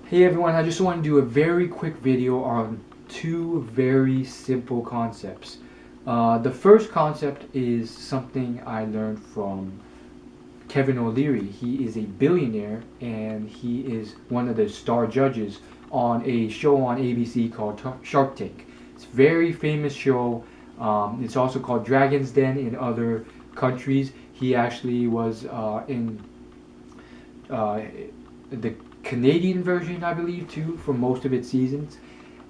Hey everyone, I just want to do a very quick video on two very simple concepts. The first concept is something I learned from Kevin O'Leary. He is a billionaire and he is one of the star judges on a show on ABC called Shark Tank. It's a very famous show. It's also called Dragon's Den in other countries. He actually was in uh, the Canadian version, I believe, too, for most of its seasons.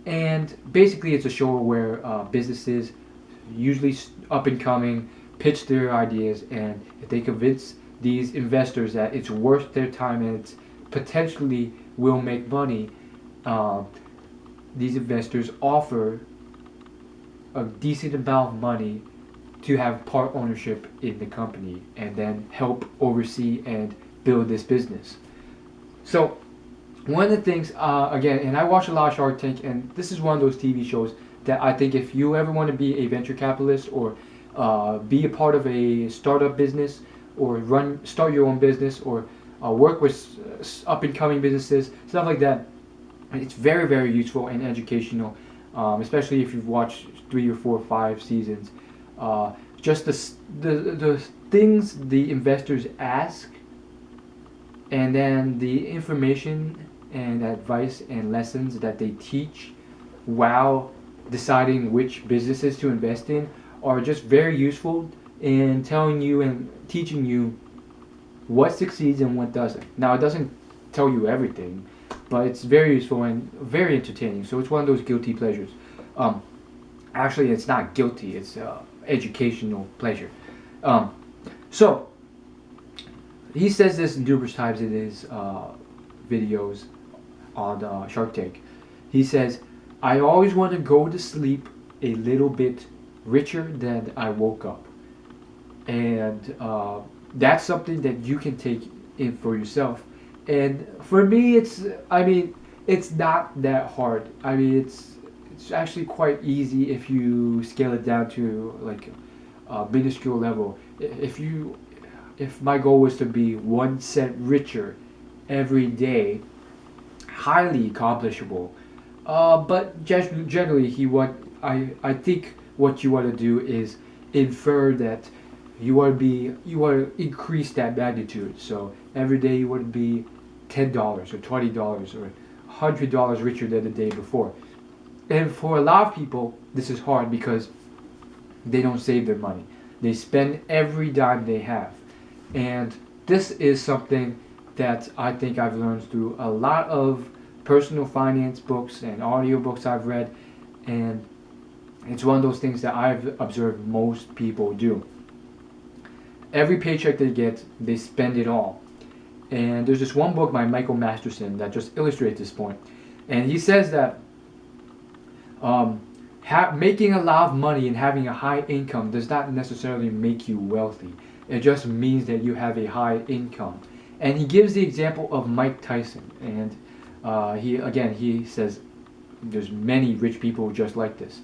And basically, it's a show where businesses, usually up and coming, pitch their ideas, and if they convince these investors that it's worth their time and it's potentially will make money, uh, these investors offer a decent amount of money to have part ownership in the company and then help oversee and build this business. So one of the things, again, and I watch a lot of Shark Tank, and this is one of those TV shows that I think if you ever want to be a venture capitalist or be a part of a startup business or start your own business or work with up and coming businesses, stuff like that, it's very, very useful and educational, especially if you've watched 3 or 4 or 5 seasons. Just the things the investors ask, and then the information and advice and lessons that they teach while deciding which businesses to invest in are just very useful in telling you and teaching you what succeeds and what doesn't. Now, it doesn't tell you everything, but it's very useful and very entertaining. So it's one of those guilty pleasures. Um, Actually, it's not guilty. It's educational pleasure. Um, so he says this numerous times in his videos on Shark Tank. He says, "I always want to go to sleep a little bit richer than I woke up," and that's something that you can take in for yourself. And for me, it's not that hard. It's actually quite easy if you scale it down to like a minuscule level. If my goal was to be 1 cent richer every day, highly accomplishable. But generally, I think what you want to do is infer that you want to increase that magnitude. So every day you want to be $10 or $20 or $100 richer than the day before. And for a lot of people, this is hard because they don't save their money. They spend every dime they have. And this is something that I think I've learned through a lot of personal finance books and audio books I've read. And it's one of those things that I've observed most people do. Every paycheck they get, they spend it all. And there's this one book by Michael Masterson that just illustrates this point. And he says that making a lot of money and having a high income does not necessarily make you wealthy. It just means that you have a high income. And he gives the example of Mike Tyson. And he says there's many rich people just like this.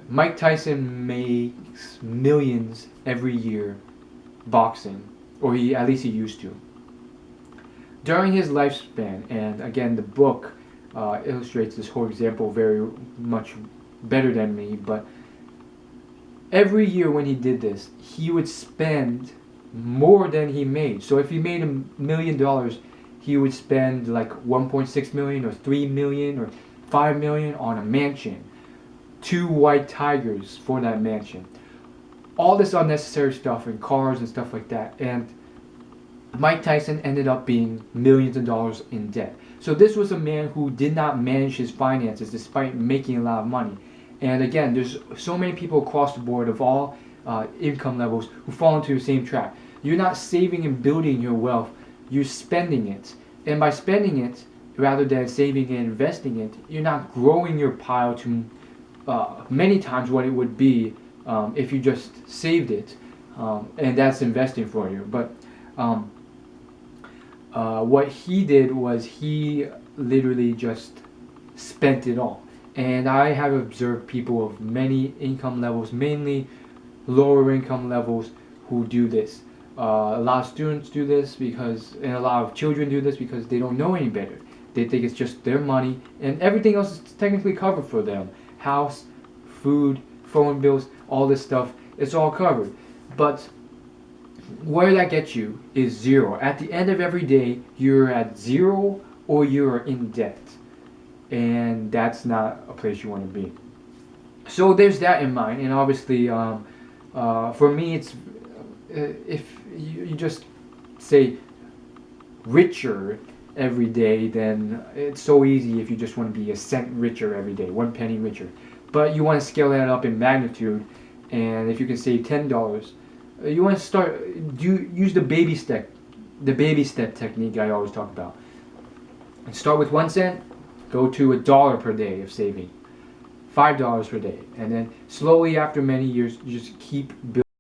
Mike Tyson makes millions every year boxing, or at least he used to. During his lifespan, and again, the book illustrates this whole example very much better than me, but every year when he did this, he would spend more than he made. So if he made $1 million, he would spend like 1.6 million or 3 million or 5 million on a mansion, 2 white tigers for that mansion, all this unnecessary stuff and cars and stuff like that. And Mike Tyson ended up being millions of dollars in debt. So this was a man who did not manage his finances despite making a lot of money. And again, there's so many people across the board of all income levels who fall into the same trap. You're not saving and building your wealth, you're spending it. And by spending it, rather than saving and investing it, you're not growing your pile to many times what it would be if you just saved it. And that's investing for you. But what he did was he literally just spent it all. And I have observed people of many income levels, mainly lower income levels, who do this. A lot of students do this and a lot of children do this because they don't know any better. They think it's just their money, and everything else is technically covered for them. House, food, phone bills, all this stuff, it's all covered. But where that gets you is zero. At the end of every day, you're at zero or you're in debt. And that's not a place you want to be. So there's that in mind. And obviously, for me, it's if you just say richer every day, then it's so easy if you just want to be a cent richer every day, 1 penny richer. But you want to scale that up in magnitude, and if you can save $10, you want to start use the baby step technique I always talk about. And start with 1 cent, go to $1 per day of saving, $5 per day, and then slowly after many years, you just keep building.